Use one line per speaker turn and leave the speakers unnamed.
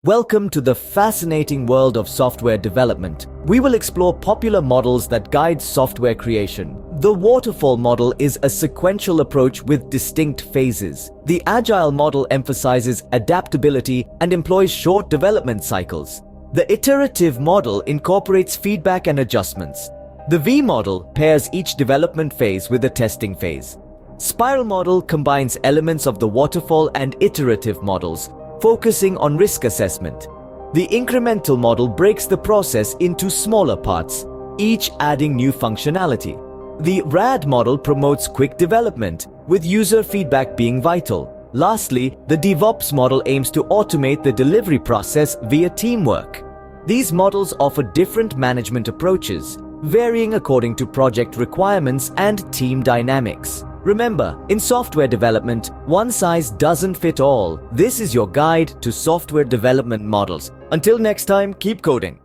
Welcome to the fascinating world of software development. We will explore popular models that guide software creation. The Waterfall model is a sequential approach with distinct phases. The Agile model emphasizes adaptability and employs short development cycles. The Iterative model incorporates feedback and adjustments. The V model pairs each development phase with a testing phase. Spiral model combines elements of the Waterfall and Iterative models, focusing on risk assessment. The incremental model breaks the process into smaller parts, each adding new functionality. The RAD model promotes quick development, with user feedback being vital. Lastly, the DevOps model aims to automate the delivery process via teamwork. These models offer different management approaches, varying according to project requirements and team dynamics. Remember, in software development, one size doesn't fit all. This is your guide to software development models. Until next time, keep coding.